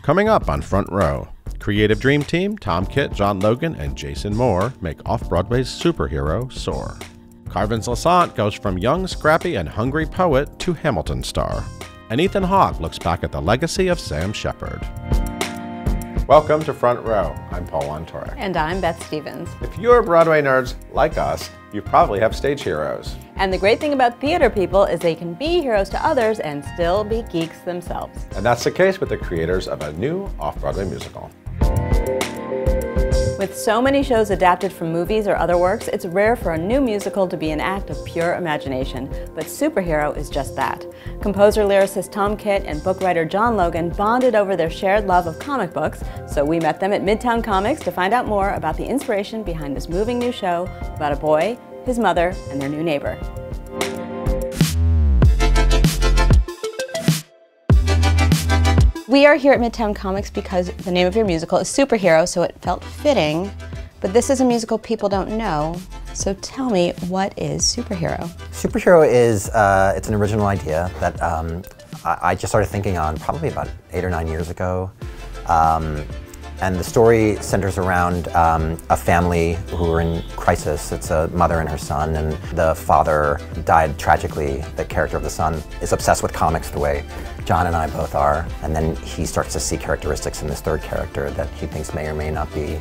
Coming up on Front Row, creative dream team Tom Kitt, John Logan, and Jason Moore make off-Broadway's superhero soar. Carvens Lissaint goes from young, scrappy, and hungry poet to Hamilton star. And Ethan Hawke looks back at the legacy of Sam Shepard. Welcome to Front Row. I'm Paul Wontorek. And I'm Beth Stevens. If you're Broadway nerds like us, you probably have stage heroes. And the great thing about theater people is they can be heroes to others and still be geeks themselves. And that's the case with the creators of a new off-Broadway musical. With so many shows adapted from movies or other works, it's rare for a new musical to be an act of pure imagination, but Superhero is just that. Composer-lyricist Tom Kitt and book writer John Logan bonded over their shared love of comic books, so we met them at Midtown Comics to find out more about the inspiration behind this moving new show about a boy, his mother, and their new neighbor. We are here at Midtown Comics because the name of your musical is Superhero, so it felt fitting. But this is a musical people don't know. So tell me, what is Superhero? Superhero is, it's an original idea that I just started thinking on probably about 8 or 9 years ago. And the story centers around a family who are in crisis. It's a mother and her son, and the father died tragically. The character of the son is obsessed with comics the way John and I both are, and then he starts to see characteristics in this third character that he thinks may or may not be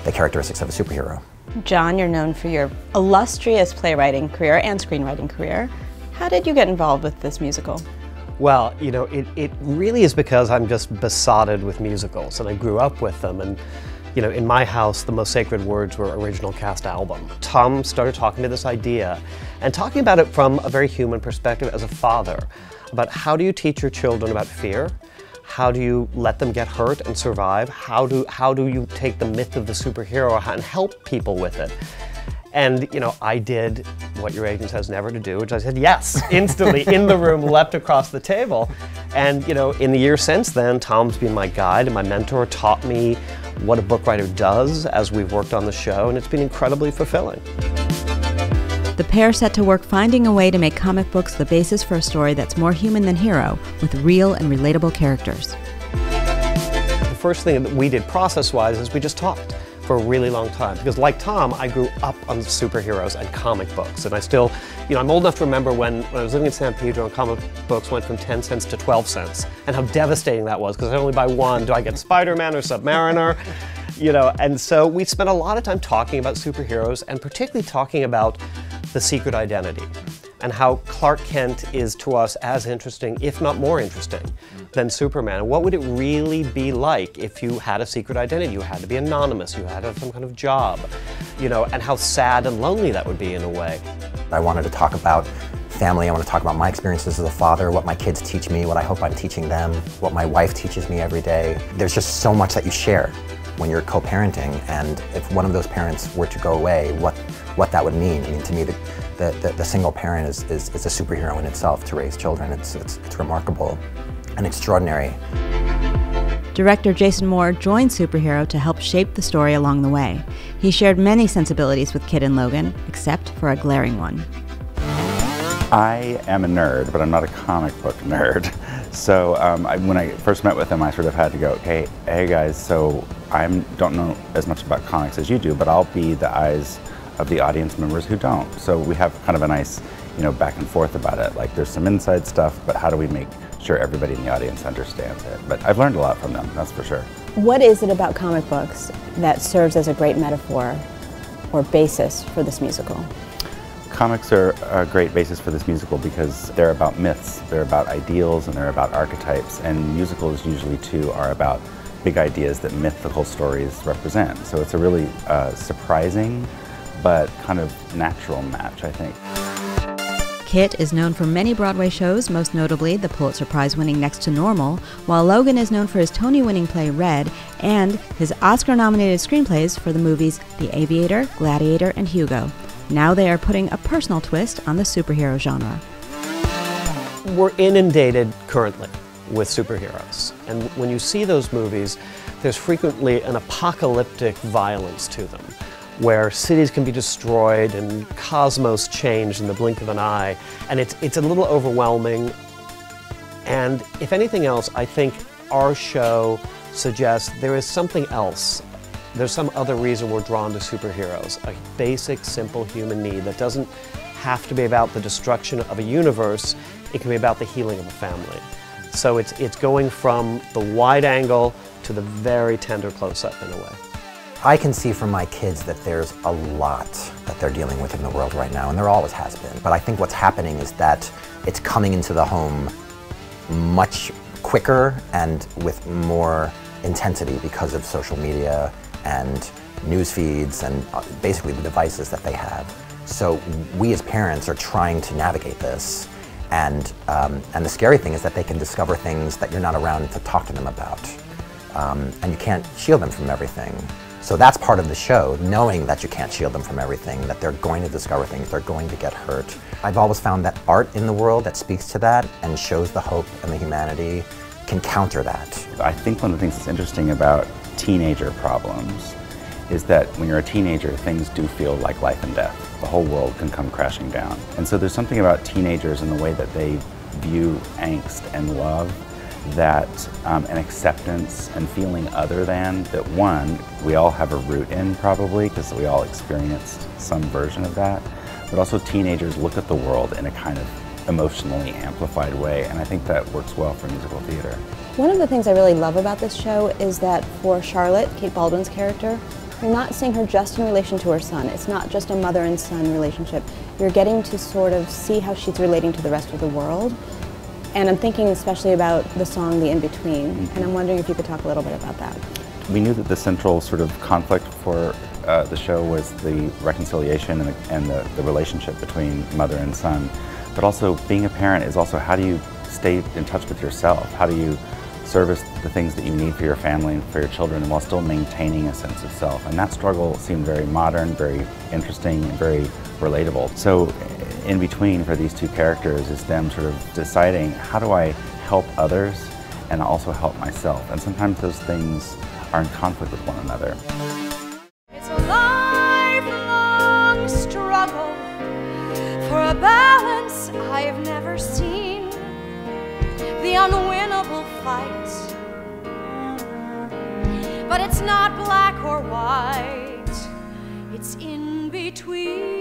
the characteristics of a superhero. John, you're known for your illustrious playwriting career and screenwriting career. How did you get involved with this musical? Well, you know, it really is because I'm just besotted with musicals, and I grew up with them. And you know, in my house, the most sacred words were original cast album. Tom started talking to this idea, and talking about it from a very human perspective as a father, about how do you teach your children about fear? How do you let them get hurt and survive? How do you take the myth of the superhero and help people with it? And, you know, I did what your agent says never to do, which I said yes, instantly, in the room, leapt across the table. And, you know, in the years since then, Tom's been my guide and my mentor, taught me what a book writer does as we've worked on the show, and it's been incredibly fulfilling. The pair set to work finding a way to make comic books the basis for a story that's more human than hero, with real and relatable characters. The first thing that we did process-wise is we just talked for a really long time, because like Tom, I grew up on superheroes and comic books, and I still, you know, I'm old enough to remember when I was living in San Pedro and comic books went from 10 cents to 12 cents, and how devastating that was, because I only buy one. Do I get Spider-Man or Submariner? You know, and so we spent a lot of time talking about superheroes, and particularly talking about the secret identity, and how Clark Kent is to us as interesting, if not more interesting, than Superman. And what would it really be like if you had a secret identity? You had to be anonymous, you had to have some kind of job, you know, and how sad and lonely that would be in a way. I wanted to talk about family. I want to talk about my experiences as a father, what my kids teach me, what I hope I'm teaching them, what my wife teaches me every day. There's just so much that you share when you're co-parenting, and if one of those parents were to go away, what that would mean. I mean, to me, the single parent is a superhero in itself to raise children. It's remarkable and extraordinary. Director Jason Moore joined Superhero to help shape the story along the way. He shared many sensibilities with Kitt and Logan, except for a glaring one. I am a nerd, but I'm not a comic book nerd. So when I first met with him, I sort of had to go, hey guys, so I don't know as much about comics as you do, but I'll be the eyes of the audience members who don't. So we have kind of a nice, you know, back and forth about it. Like, there's some inside stuff, but how do we make sure everybody in the audience understands it? But I've learned a lot from them, that's for sure. What is it about comic books that serves as a great metaphor or basis for this musical? Comics are a great basis for this musical because they're about myths, they're about ideals, and they're about archetypes. And musicals usually, too, are about big ideas that mythical stories represent. So it's a really surprising but kind of natural match, I think. Kitt is known for many Broadway shows, most notably the Pulitzer Prize-winning Next to Normal, while Logan is known for his Tony-winning play Red and his Oscar-nominated screenplays for the movies The Aviator, Gladiator, and Hugo. Now they are putting a personal twist on the superhero genre. We're inundated currently with superheroes, and when you see those movies, there's frequently an apocalyptic violence to them, where cities can be destroyed and cosmos changed in the blink of an eye, and it's a little overwhelming. And if anything else, I think our show suggests there is something else. There's some other reason we're drawn to superheroes, a basic, simple human need that doesn't have to be about the destruction of a universe, it can be about the healing of a family. So it's going from the wide angle to the very tender close-up in a way. I can see from my kids that there's a lot that they're dealing with in the world right now, and there always has been. But I think what's happening is that it's coming into the home much quicker and with more intensity because of social media and news feeds and basically the devices that they have. So we as parents are trying to navigate this, and the scary thing is that they can discover things that you're not around to talk to them about, and you can't shield them from everything. So that's part of the show, knowing that you can't shield them from everything, that they're going to discover things, they're going to get hurt. I've always found that art in the world that speaks to that and shows the hope and the humanity can counter that. I think one of the things that's interesting about teenager problems is that when you're a teenager, things do feel like life and death. The whole world can come crashing down. And so there's something about teenagers and the way that they view angst and love, that an acceptance and feeling other than, that one, we all have a root in probably, because we all experienced some version of that, but also teenagers look at the world in a kind of emotionally amplified way, and I think that works well for musical theater. One of the things I really love about this show is that for Charlotte, Kate Baldwin's character, you're not seeing her just in relation to her son. It's not just a mother and son relationship. You're getting to sort of see how she's relating to the rest of the world. And I'm thinking especially about the song The In-Between, and I'm wondering if you could talk a little bit about that. We knew that the central sort of conflict for the show was the reconciliation and the relationship between mother and son. But also being a parent is also, how do you stay in touch with yourself? How do you service the things that you need for your family and for your children while still maintaining a sense of self? And that struggle seemed very modern, very interesting, and very relatable. So in between for these two characters is them sort of deciding, how do I help others and also help myself? And sometimes those things are in conflict with one another. It's a lifelong struggle for a balance I have never seen, the unwinnable fight. But it's not black or white, it's in between.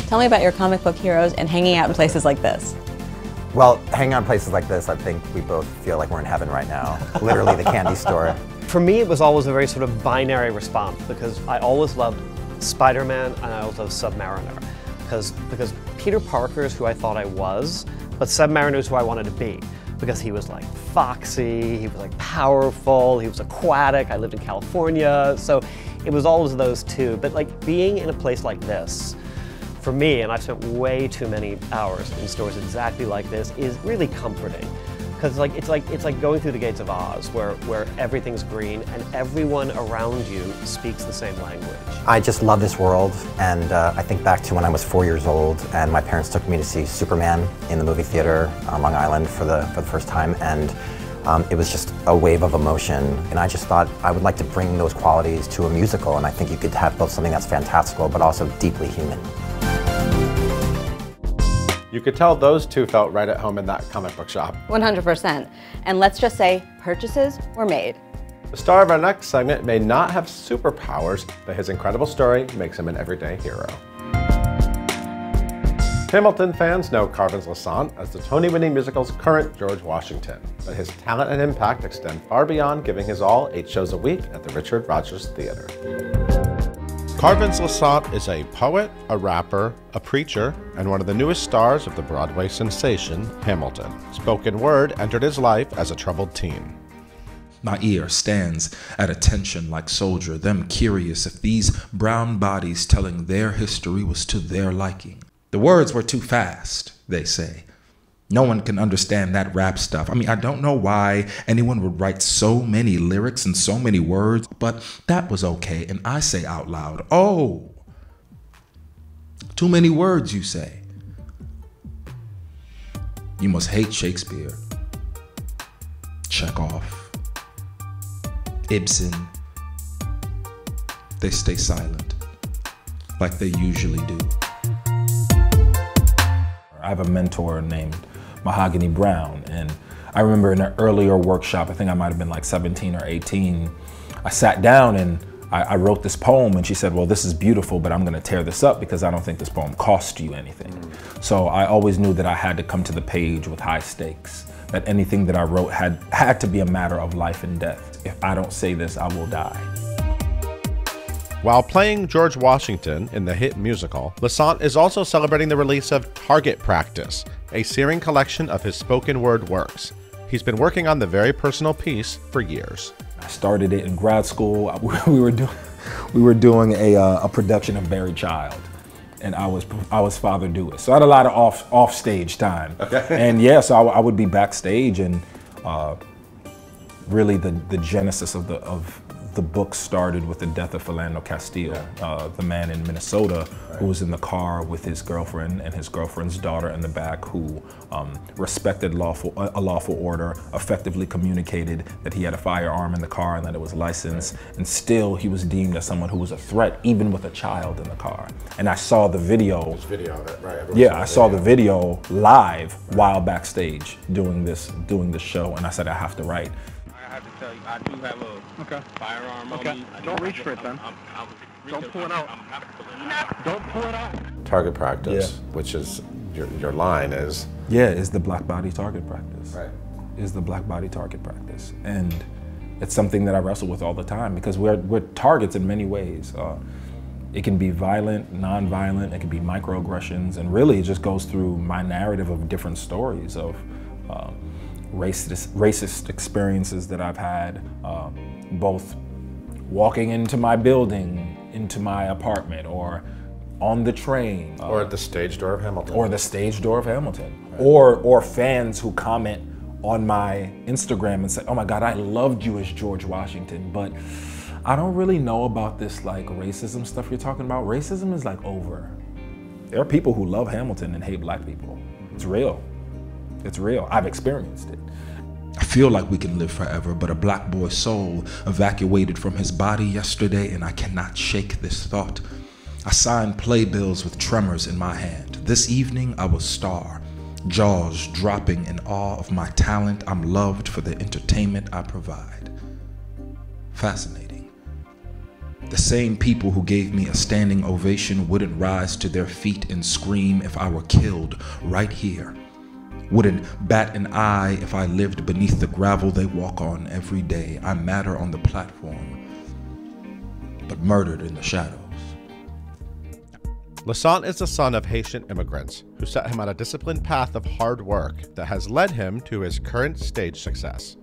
Tell me about your comic book heroes and hanging out in places like this. Well, hanging out in places like this, I think we both feel like we're in heaven right now. Literally the candy store. For me, it was always a very sort of binary response, because I always loved Spider-Man and I also loved Submariner. Because Peter Parker is who I thought I was, but Submariner is who I wanted to be. Because he was like foxy, he was like powerful, he was aquatic, I lived in California, so it was always those two. But like being in a place like this, for me, and I've spent way too many hours in stores exactly like this, is really comforting. Because it's like going through the gates of Oz, where everything's green and everyone around you speaks the same language. I just love this world, and I think back to when I was 4 years old and my parents took me to see Superman in the movie theater on Long Island for the first time, and it was just a wave of emotion, and I just thought I would like to bring those qualities to a musical, and I think you could have both something that's fantastical but also deeply human. You could tell those two felt right at home in that comic book shop. 100%. And let's just say purchases were made. The star of our next segment may not have superpowers, but his incredible story makes him an everyday hero. Hamilton fans know Carvens Lissaint as the Tony-winning musical's current George Washington, but his talent and impact extend far beyond giving his all 8 shows a week at the Richard Rodgers Theater. Carvens Lissaint is a poet, a rapper, a preacher, and one of the newest stars of the Broadway sensation, Hamilton. Spoken word entered his life as a troubled teen. My ear stands at attention like soldier, them curious if these brown bodies telling their history was to their liking. The words were too fast, they say. No one can understand that rap stuff. I mean, I don't know why anyone would write so many lyrics and so many words, but that was okay. And I say out loud, oh, too many words, you say. You must hate Shakespeare, Chekhov, Ibsen. They stay silent, like they usually do. I have a mentor named mahogany brown. And I remember in an earlier workshop, I think I might have been like 17 or 18, I sat down and I wrote this poem, and she said, well, this is beautiful, but I'm gonna tear this up because I don't think this poem cost you anything. So I always knew that I had to come to the page with high stakes, that anything that I wrote had to be a matter of life and death. If I don't say this, I will die. While playing George Washington in the hit musical, Lissaint is also celebrating the release of Target Practice, a searing collection of his spoken word works. He's been working on the very personal piece for years. I started it in grad school. We were doing a production of Buried Child, and I was Father Do It. So I had a lot of off stage time. Okay. And yeah, so I would be backstage, and really the genesis of the book started with the death of Philando Castile, the man in Minnesota who was in the car with his girlfriend and his girlfriend's daughter in the back, who respected a lawful order, effectively communicated that he had a firearm in the car and that it was licensed, and still he was deemed as someone who was a threat, even with a child in the car. And I saw the video. There's video of it, right? Yeah, I saw the video live while backstage doing this show, and I said, I have to write. I have to tell you, I do have a firearm on me. Don't reach for it then. Don't pull it out. Don't pull it out. Target Practice, which is your line is? Yeah, is the black body target practice. Right. Is the black body target practice. And it's something that I wrestle with all the time because we're targets in many ways. It can be violent, non-violent, it can be microaggressions, and really it just goes through my narrative of different stories of racist experiences that I've had, both walking into my building, into my apartment, or on the train. Or at the stage door of Hamilton. Or the stage door of Hamilton. Right. Or fans who comment on my Instagram and say, oh my God, I loved you as George Washington, but I don't really know about this like racism stuff you're talking about. Racism is like over. There are people who love Hamilton and hate black people. It's real. It's real. I've experienced it. I feel like we can live forever, but a black boy's soul evacuated from his body yesterday, and I cannot shake this thought. I signed playbills with tremors in my hand. This evening I will star, jaws dropping in awe of my talent. I'm loved for the entertainment I provide. Fascinating. The same people who gave me a standing ovation wouldn't rise to their feet and scream if I were killed right here. Wouldn't bat an eye if I lived beneath the gravel they walk on every day. I matter on the platform, but murdered in the shadows. Lissaint is the son of Haitian immigrants who set him on a disciplined path of hard work that has led him to his current stage success.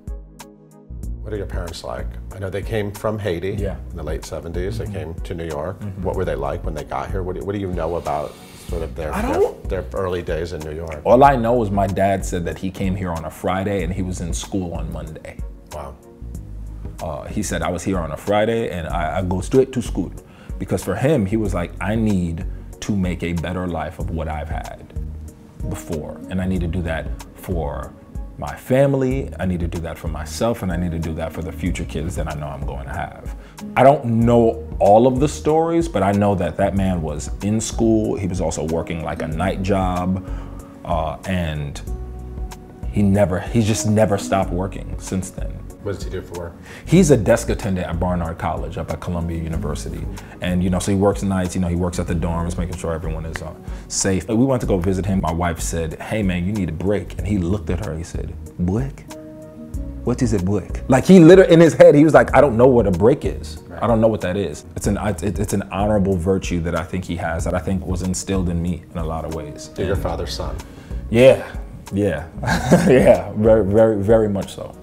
What are your parents like? I know they came from Haiti in the late 70s. They came to New York. What were they like when they got here? What do you know about sort of their early days in New York? All I know is my dad said that he came here on a Friday and he was in school on Monday. Wow. He said, I was here on a Friday and I go straight to school. Because for him, he was like, I need to make a better life of what I've had before. And I need to do that for my family, I need to do that for myself, and I need to do that for the future kids that I know I'm going to have. I don't know all of the stories, but I know that that man was in school. He was also working like a night job, and he just never stopped working since then. What does he do for work? He's a desk attendant at Barnard College up at Columbia University. And so he works nights, he works at the dorms, making sure everyone is safe. We went to go visit him. My wife said, hey man, you need a break. And he looked at her, he said, break? What is a break? Like he literally, in his head, he was like, I don't know what a break is. Right. I don't know what that is. It's an honorable virtue that I think he has, that I think was instilled in me in a lot of ways. You're your father's son. Yeah, yeah, yeah, very, very, very much so.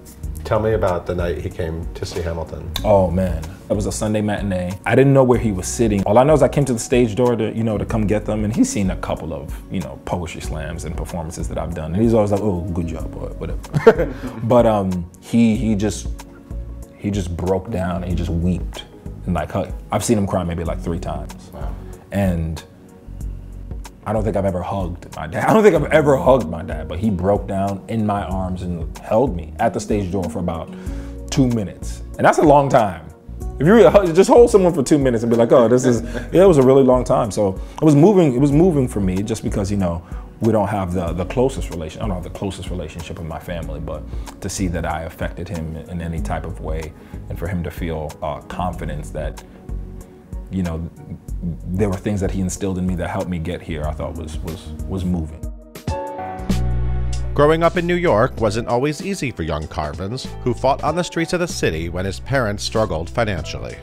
Tell me about the night he came to see Hamilton. Oh man, it was a Sunday matinee. I didn't know where he was sitting. All I know is I came to the stage door to, to come get them, and he's seen a couple of, poetry slams and performances that I've done. And he's always like, oh, good job, boy, whatever. But he just broke down and he just wept and like hugged. I've seen him cry maybe like 3 times. Wow. And I don't think I've ever hugged my dad. I don't think I've ever hugged my dad, but he broke down in my arms and held me at the stage door for about 2 minutes. And that's a long time. If you just hold someone for 2 minutes and be like, oh, this is, yeah, it was a really long time. So it was moving for me just because, you know, we don't have the closest relation. I don't have the closest relationship with my family, but to see that I affected him in any type of way, and for him to feel confidence that, you know, there were things that he instilled in me that helped me get here, I thought was moving. Growing up in New York wasn't always easy for young Carvens, who fought on the streets of the city when his parents struggled financially.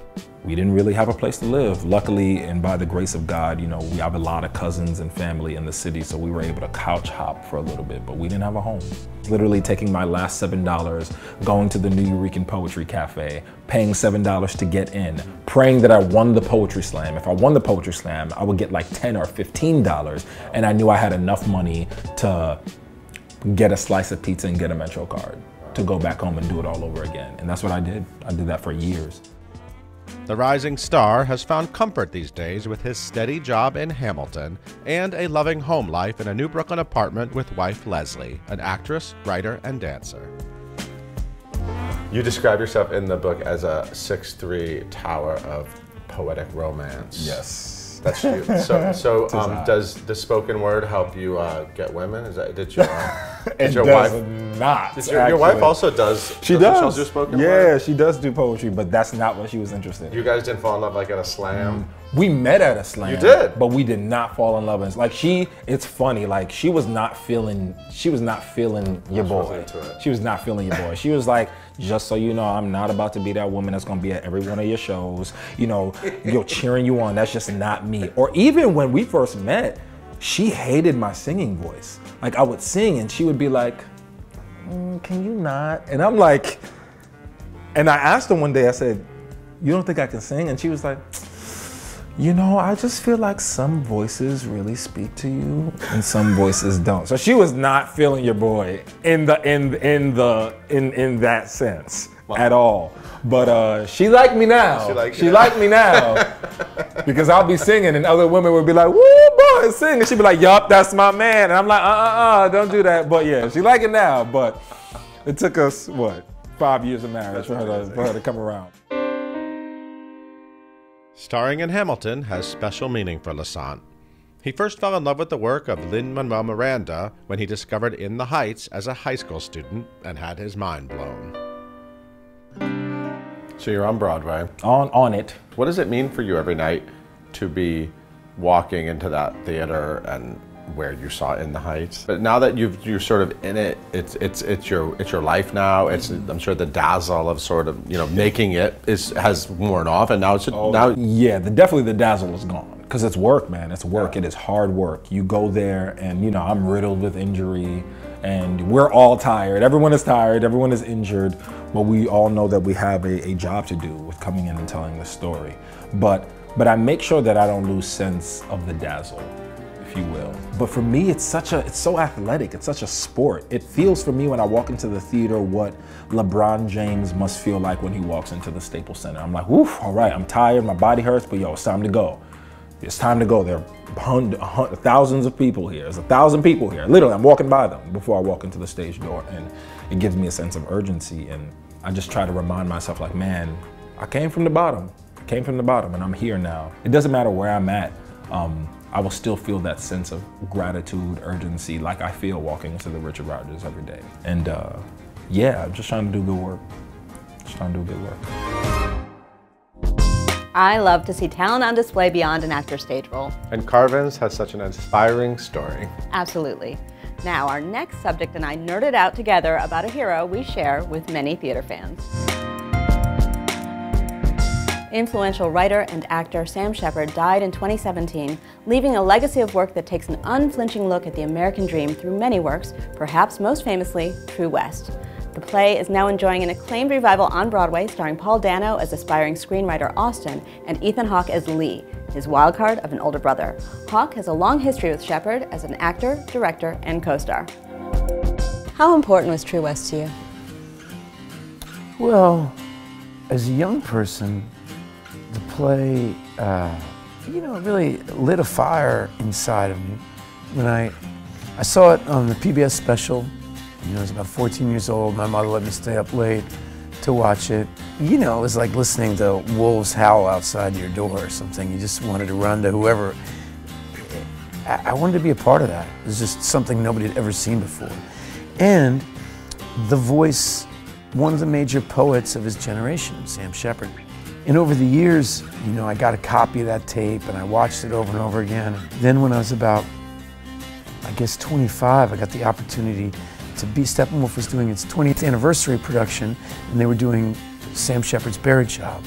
We didn't really have a place to live. Luckily, and by the grace of God, you know, we have a lot of cousins and family in the city, so we were able to couch hop for a little bit, but we didn't have a home. Literally taking my last $7, going to the New Eurekan Poetry Cafe, paying $7 to get in, praying that I won the Poetry Slam. If I won the Poetry Slam, I would get like $10 or $15, and I knew I had enough money to get a slice of pizza and get a Metro card to go back home and do it all over again. And that's what I did. I did that for years. The rising star has found comfort these days with his steady job in Hamilton and a loving home life in a New Brooklyn apartment with wife Leslie, an actress, writer, and dancer. You describe yourself in the book as a 6'3" tower of poetic romance. Yes. That's you. So does the spoken word help you get women? Is that did your wife not? Your wife also does. She does. Do spoken yeah, word? She does do poetry, but that's not what she was interested in. You guys didn't fall in love like at a slam? We met at a slam. You did, but we did not fall in love. Like it's funny. Like she was not feeling your boy. She was not feeling your boy. She was like, just so you know, I'm not about to be that woman that's gonna be at every one of your shows. You know, cheering you on. That's just not me. Or even when we first met, she hated my singing voice. Like I would sing and she would be like, can you not? And I'm like, and I asked her one day, I said, you don't think I can sing? And she was like, you know, I just feel like some voices really speak to you and some voices don't. So she was not feeling your boy in that sense at all. But she liked me now. She liked me now. Because I'll be singing and other women would be like, woo, boy, sing. And she'd be like, yup, that's my man. And I'm like, don't do that. But yeah, she like it now. But it took us, what, 5 years of marriage for her to come around. Starring in Hamilton has special meaning for Lissaint. He first fell in love with the work of Lin-Manuel Miranda when he discovered In the Heights as a high school student and had his mind blown. So you're on Broadway. On it. What does it mean for you every night to be walking into that theater and where you saw In the Heights? But now that you're sort of in it, it's your life now. I'm sure the dazzle of sort of, you know, making it has worn off, and now yeah, definitely the dazzle is gone. Because it's work, man. It's work. It is hard work. You go there and, you know, I'm riddled with injury and we're all tired. Everyone is tired. Everyone is injured. But we all know that we have a job to do with coming in and telling the story. But I make sure that I don't lose sense of the dazzle, if you will. But for me, it's so athletic. It's such a sport. It feels for me when I walk into the theater what LeBron James must feel like when he walks into the Staples Center. I'm like, woof, all right, I'm tired. My body hurts, but yo, it's time to go. It's time to go. There are thousands of people here. There's 1,000 people here. Literally, I'm walking by them before I walk into the stage door, and it gives me a sense of urgency. And I just try to remind myself, like, man, I came from the bottom. I came from the bottom, and I'm here now. It doesn't matter where I'm at. I will still feel that sense of gratitude, urgency, like I feel walking into the Richard Rodgers every day. And yeah, I'm just trying to do good work. Just trying to do good work. I love to see talent on display beyond an actor's stage role. And Carvens has such an inspiring story. Absolutely. Now, our next subject and I nerded out together about a hero we share with many theater fans. Influential writer and actor Sam Shepard died in 2017, leaving a legacy of work that takes an unflinching look at the American dream through many works, perhaps most famously, True West. The play is now enjoying an acclaimed revival on Broadway, starring Paul Dano as aspiring screenwriter Austin and Ethan Hawke as Lee, his wildcard of an older brother. Hawke has a long history with Shepard as an actor, director, and co-star. How important was True West to you? Well, as a young person, the play, really lit a fire inside of me. When I saw it on the PBS special, I was about 14 years old. My mother let me stay up late, to watch it. You know, it was like listening to wolves howl outside your door or something. You just wanted to run to whoever. I wanted to be a part of that. It was just something nobody had ever seen before. And the voice, one of the major poets of his generation, Sam Shepard. And over the years, you know, I got a copy of that tape and I watched it over and over again. Then when I was about, I guess 25, I got the opportunity to be, Steppenwolf was doing its 20th anniversary production, and they were doing Sam Shepard's Buried Child.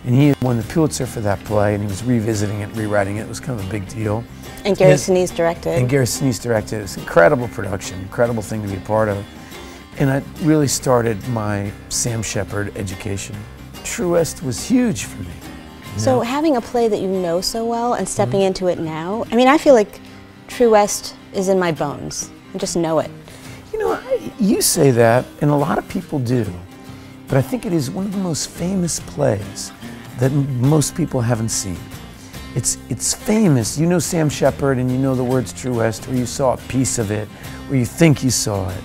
And he had won the Pulitzer for that play, and he was revisiting it, rewriting it. It was kind of a big deal. And Gary Sinise directed. And Gary Sinise directed. It was an incredible production, incredible thing to be a part of. And I really started my Sam Shepard education. True West was huge for me. So having a play that you know so well and stepping into it now, I mean, I feel like True West is in my bones. I just know it. You know, you say that, and a lot of people do, but I think it is one of the most famous plays that most people haven't seen. It's famous. You know Sam Shepard and you know the words True West, or you saw a piece of it, or you think you saw it,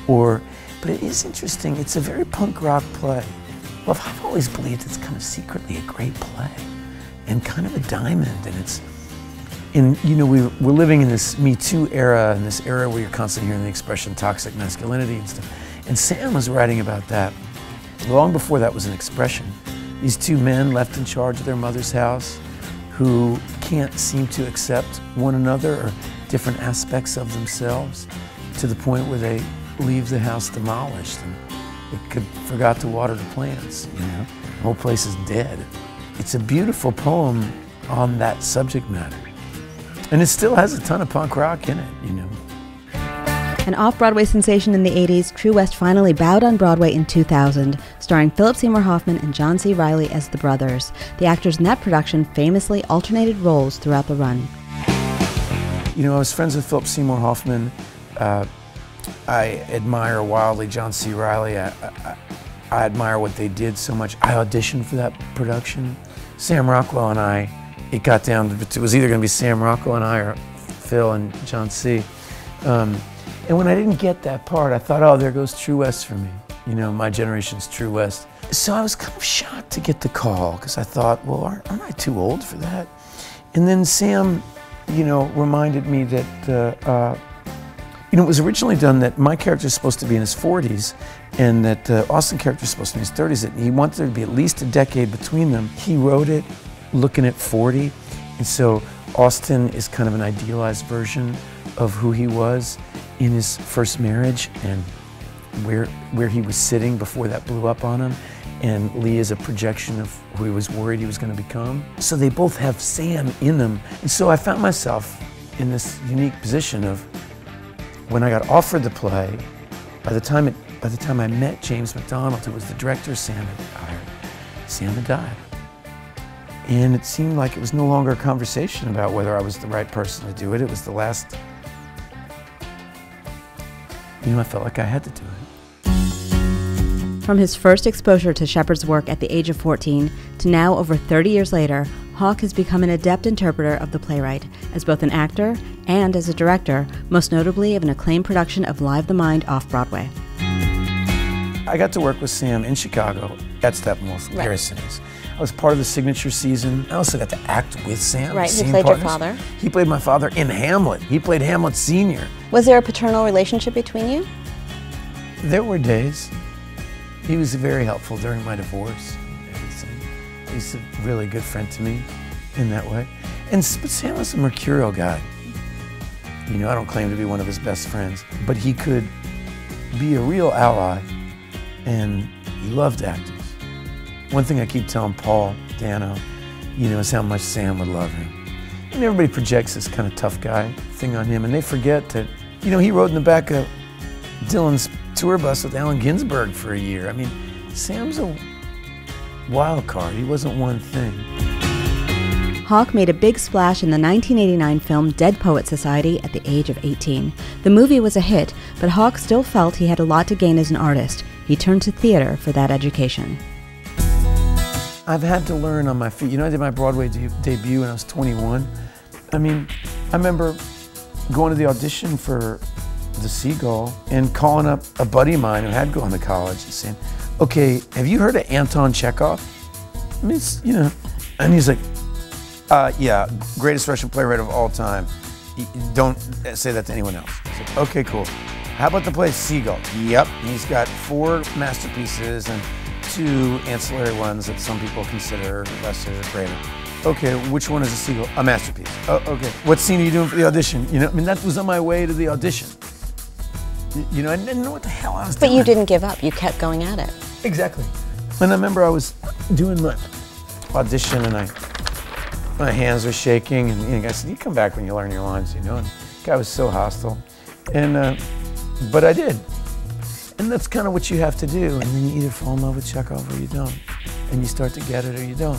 but it is interesting. It's a very punk rock play. Well, I've always believed it's kind of secretly a great play and kind of a diamond, and you know, we're living in this Me Too era, and this era where you're constantly hearing the expression toxic masculinity and stuff. And Sam was writing about that long before that was an expression. These two men left in charge of their mother's house who can't seem to accept one another or different aspects of themselves, to the point where they leave the house demolished and they forgot to water the plants, you know? The whole place is dead. It's a beautiful poem on that subject matter. And it still has a ton of punk rock in it, you know. An off-Broadway sensation in the 80s, True West finally bowed on Broadway in 2000, starring Philip Seymour Hoffman and John C. Reilly as the brothers. The actors in that production famously alternated roles throughout the run. You know, I was friends with Philip Seymour Hoffman. I admire wildly John C. Reilly. I admire what they did so much. I auditioned for that production. Sam Rockwell and I, it got down to, it was either going to be Sam Rockwell and I or Phil and John C. And when I didn't get that part, I thought, oh, there goes True West for me. You know, my generation's True West. So I was kind of shocked to get the call, because I thought, well, aren't I too old for that? And then Sam, you know, reminded me that, you know, it was originally done that my character's supposed to be in his 40s, and that the Austin character's supposed to be in his 30s, and he wanted there to be at least a decade between them. He wrote it looking at 40, and so Austin is kind of an idealized version of who he was in his first marriage and where he was sitting before that blew up on him, and Lee is a projection of who he was worried he was going to become. So they both have Sam in them, and so I found myself in this unique position of, when I got offered the play, by the time I met James McDonald, who was the director Sam had hired, Sam had died. And it seemed like it was no longer a conversation about whether I was the right person to do it. It was the last, you know, I felt like I had to do it. From his first exposure to Shepard's work at the age of 14 to now over 30 years later, Hawke has become an adept interpreter of the playwright, as both an actor and as a director, most notably of an acclaimed production of Live the Mind off-Broadway. I got to work with Sam in Chicago at Steppenwolf, Gary Sinise. I was part of the signature season. I also got to act with Sam. Right, he played your father. He played my father in Hamlet. He played Hamlet Sr. Was there a paternal relationship between you? There were days. He was very helpful during my divorce. He's a really good friend to me in that way. But Sam was a mercurial guy. You know, I don't claim to be one of his best friends, but he could be a real ally, and he loved actors. One thing I keep telling Paul Dano, you know, is how much Sam would love him. And everybody projects this kind of tough guy thing on him, and they forget that, you know, he rode in the back of Dylan's tour bus with Allen Ginsberg for a year. I mean, Sam's a wild card. He wasn't one thing. Hawke made a big splash in the 1989 film Dead Poets Society at the age of 18. The movie was a hit, but Hawke still felt he had a lot to gain as an artist. He turned to theater for that education. I've had to learn on my feet. You know, I did my Broadway debut when I was 21. I mean, I remember going to the audition for The Seagull and calling up a buddy of mine who had gone to college and saying, okay, have you heard of Anton Chekhov? I mean, it's, you know, and he's like, yeah, greatest Russian playwright of all time. Don't say that to anyone else. I said, okay, cool. How about the play Seagull? Yep, he's got 4 masterpieces and 2 ancillary ones that some people consider lesser, greater. Okay, which one is a Seagull? A masterpiece. Oh, okay. What scene are you doing for the audition? You know, I mean, that was on my way to the audition. You know, I didn't know what the hell I was doing. But you didn't give up. You kept going at it. Exactly. And I remember I was doing my audition and my hands were shaking, and the guy said, "You come back when you learn your lines," you know. And the guy was so hostile, and but I did. And that's kind of what you have to do. And then you either fall in love with Chekhov or you don't, and you start to get it or you don't.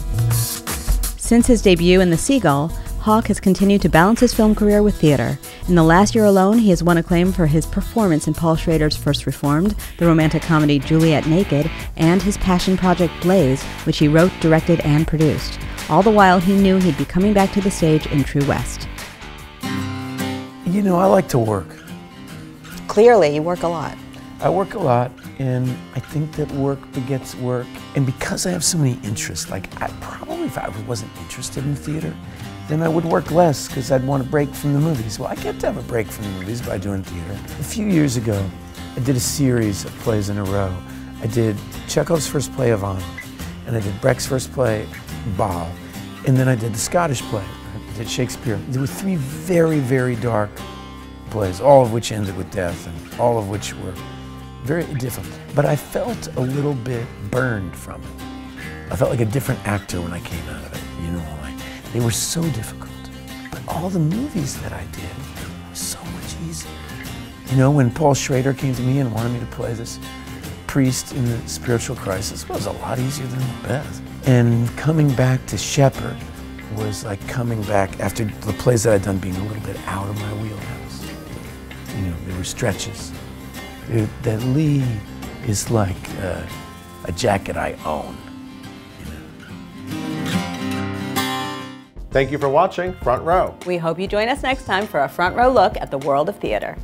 Since his debut in The Seagull, Hawke has continued to balance his film career with theater. In the last year alone, he has won acclaim for his performance in Paul Schrader's First Reformed, the romantic comedy Juliet Naked, and his passion project Blaze, which he wrote, directed, and produced. All the while, he knew he'd be coming back to the stage in True West. You know, I like to work. Clearly, you work a lot. I work a lot, and I think that work begets work. And because I have so many interests, like probably if I wasn't interested in theater, then I would work less because I'd want to break from the movies. Well, I get to have a break from the movies by doing theater. A few years ago, I did a series of plays in a row. I did Chekhov's first play, Ivan, and I did Brecht's first play, Baal, and then I did the Scottish play. I did Shakespeare. There were 3 very, very dark plays, all of which ended with death, and all of which were very difficult. But I felt a little bit burned from it. I felt like a different actor when I came out of it, you know, like they were so difficult. But all the movies that I did were so much easier. You know, when Paul Schrader came to me and wanted me to play this priest in the spiritual crisis, well, it was a lot easier than Macbeth. And coming back to Shepard was like coming back after the plays that I'd done being a little bit out of my wheelhouse. You know, there were stretches. That Lee is like a jacket I own. Thank you for watching Front Row. We hope you join us next time for a front row look at the world of theater.